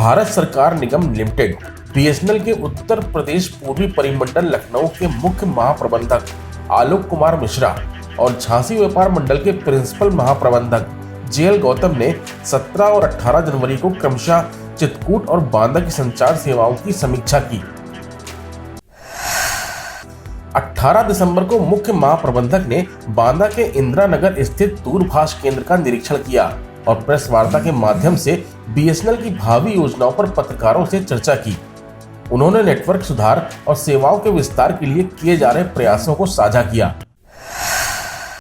भारत सरकार निगम limited BSNL के उत्तर प्रदेश पूर्वी परिमंडल लखनऊ के मुख्य महाप्रबंधक आलोक कुमार मिश्रा और झांसी व्यापार मंडल के प्रिंसिपल महाप्रबंधक जेएल गौतम ने 17 और 18 जनवरी को क्रमशः चित्रकूट और बांदा की संचार सेवाओं की समीक्षा की। 18 दिसंबर को मुख्य महाप्रबंधक ने बांदा के इंदिरा नगर स्थित दूरभाष केंद्र का निरीक्षण किया और प्रेस वार्ता के माध्यम से बीएसएनएल की भावी योजनाओं पर पत्रकारों से चर्चा की। उन्होंने नेटवर्क सुधार और सेवाओं के विस्तार के लिए किए जा रहे प्रयासों को साझा किया।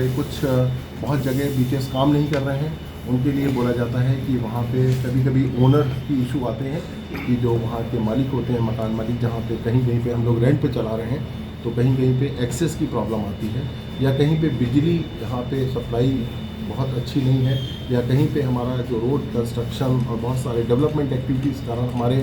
कुछ बहुत जगह बीटीएस काम नहीं कर रहे हैं, उनके लिए बोला जाता है कि वहाँ पे कभी कभी ओनर की इशू आते हैं कि जो वहाँ के मालिक होते हैं, मकान मालिक, जहाँ पे कहीं पे हम लोग रेंट पे चला रहे हैं तो कहीं पे एक्सेस की प्रॉब्लम आती है, या कहीं पे बिजली यहाँ पे सप्लाई बहुत अच्छी नहीं है, या कहीं पे हमारा जो रोड कंस्ट्रक्शन और बहुत सारे डेवलपमेंट एक्टिविटीज़ कारण हमारे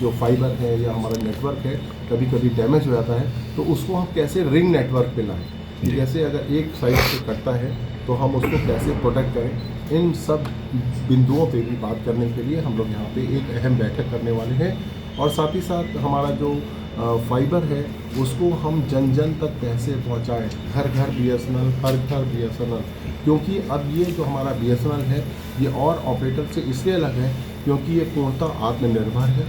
जो फाइबर है या हमारा नेटवर्क है कभी कभी डैमेज हो जाता है, तो उसको हम कैसे रिंग नेटवर्क पे लाएँ, जैसे अगर एक साइड से कटता है तो हम उसको कैसे प्रोटेक्ट करें। इन सब बिंदुओं पे भी बात करने के लिए हम लोग यहाँ पे एक अहम बैठक करने वाले हैं, और साथ ही साथ हमारा जो फाइबर है उसको हम जन जन तक कैसे पहुँचाएँ, घर घर बीएसएनएल, हर घर बीएसएनएल, क्योंकि अब ये जो हमारा बीएसएनएल है ये और ऑपरेटर से इसलिए अलग है क्योंकि ये पूर्णतः आत्मनिर्भर है,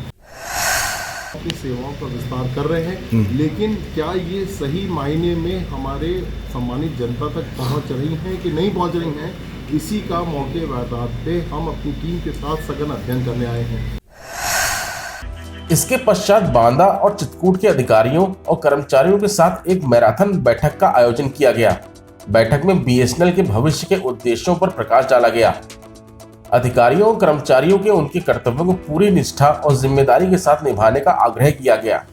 अपनी सेवाओं का विस्तार कर रहे हैं, लेकिन क्या ये सही मायने में हमारे सम्मानित जनता तक पहुंच रही हैं कि नहीं पहुंच रही हैं, इसी का मौके पे हम अपनी टीम के साथ सघन अध्ययन करने आए हैं। इसके पश्चात बांदा और चित्रकूट के अधिकारियों और कर्मचारियों के साथ एक मैराथन बैठक का आयोजन किया गया। बैठक में बीएसएनएल के भविष्य के उद्देश्यों पर प्रकाश डाला गया। अधिकारियों और कर्मचारियों के उनके कर्तव्यों को पूरी निष्ठा और जिम्मेदारी के साथ निभाने का आग्रह किया गया।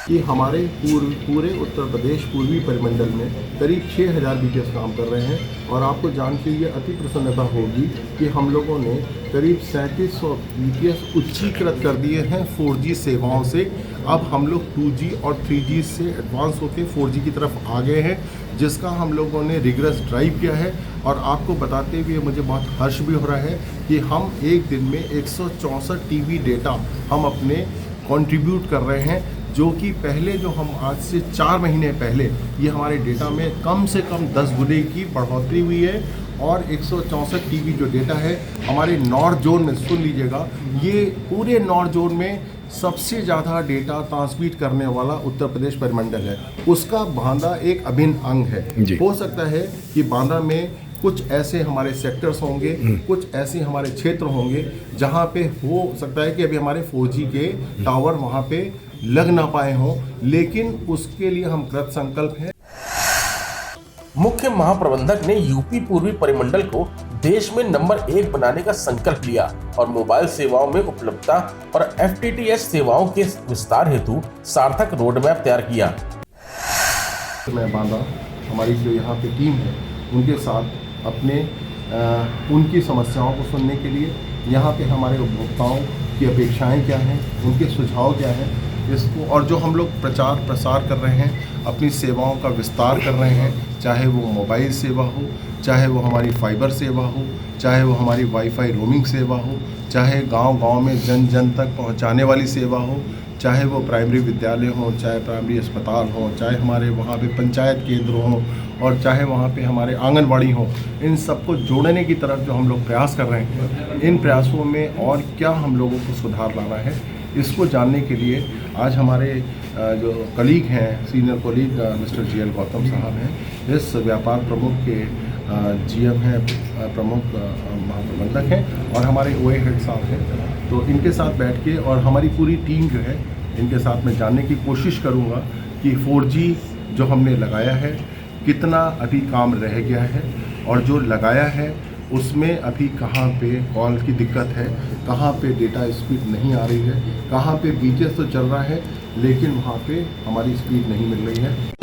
कि हमारे पूरे उत्तर प्रदेश पूर्वी परिमंडल में करीब 6000 बीटीएस काम कर रहे हैं, और आपको जान के ये अति प्रसन्नता होगी कि हम लोगों ने करीब 3700 बीटीएस उच्चीकृत कर दिए हैं 4G सेवाओं से। अब हम लोग 2G और 3G से एडवांस होकर 4G की तरफ आ गए हैं, जिसका हम लोगों ने रिगरस ड्राइव किया है। और आपको बताते हुए मुझे बहुत हर्ष भी हो रहा है कि हम एक दिन में 164 टीबी डेटा हम अपने कंट्रीब्यूट कर रहे हैं, जो कि पहले जो हम आज से 4 महीने पहले ये हमारे डेटा में कम से कम 10 गुने की बढ़ोतरी हुई है। और 164 टीबी जो डेटा है हमारे नॉर्थ जोन में, सुन लीजिएगा, ये पूरे नॉर्थ जोन में सबसे ज़्यादा डेटा ट्रांसमिट करने वाला उत्तर प्रदेश परिमंडल है। उसका बांदा एक अभिन्न अंग है। हो सकता है कि बांदा में कुछ ऐसे हमारे सेक्टर्स होंगे, कुछ ऐसे हमारे क्षेत्र होंगे जहां पे हो सकता है कि अभी हमारे 4G के टावर वहां पे लग ना पाए हों, लेकिन उसके लिए हम कृत संकल्प हैं। मुख्य महाप्रबंधक ने यूपी पूर्वी परिमंडल को देश में नंबर 1 बनाने का संकल्प लिया और मोबाइल सेवाओं में उपलब्धता और FTTH सेवाओं के विस्तार हेतु सार्थक रोडमैप तैयार किया। मैं बांदा हमारी जो यहाँ पे टीम है उनके साथ अपने उनकी समस्याओं को सुनने के लिए, यहाँ पे हमारे उपभोक्ताओं की अपेक्षाएं क्या हैं, उनके सुझाव क्या हैं, इसको, और जो हम लोग प्रचार प्रसार कर रहे हैं, अपनी सेवाओं का विस्तार कर रहे हैं, चाहे वो मोबाइल सेवा हो, चाहे वो हमारी फाइबर सेवा हो, चाहे वो हमारी वाईफाई रोमिंग सेवा हो, चाहे गांव-गांव में जन जन तक पहुंचाने वाली सेवा हो, चाहे वो प्राइमरी विद्यालय हो, चाहे प्राइमरी अस्पताल हो, चाहे हमारे वहाँ पे पंचायत केंद्र हो, और चाहे वहाँ पे हमारे आंगनबाड़ी हो, इन सबको जोड़ने की तरफ जो हम लोग प्रयास कर रहे हैं, इन प्रयासों में और क्या हम लोगों को सुधार लाना है, इसको जानने के लिए आज हमारे जो कलीग हैं, senior colleague mister JL Gautam साहब हैं, इस व्यापार प्रमुख के GM हैं, प्रमुख महाप्रबंधक हैं, और हमारे OA हेड साहब हैं, तो इनके साथ बैठ के और हमारी पूरी टीम जो है इनके साथ मैं जानने की कोशिश करूँगा कि 4G जो हमने लगाया है कितना अभी काम रह गया है, और जो लगाया है उसमें अभी कहाँ पे कॉल की दिक्कत है, कहाँ पे डेटा स्पीड नहीं आ रही है, कहाँ पे बीटीएस तो चल रहा है लेकिन वहाँ पे हमारी स्पीड नहीं मिल रही है।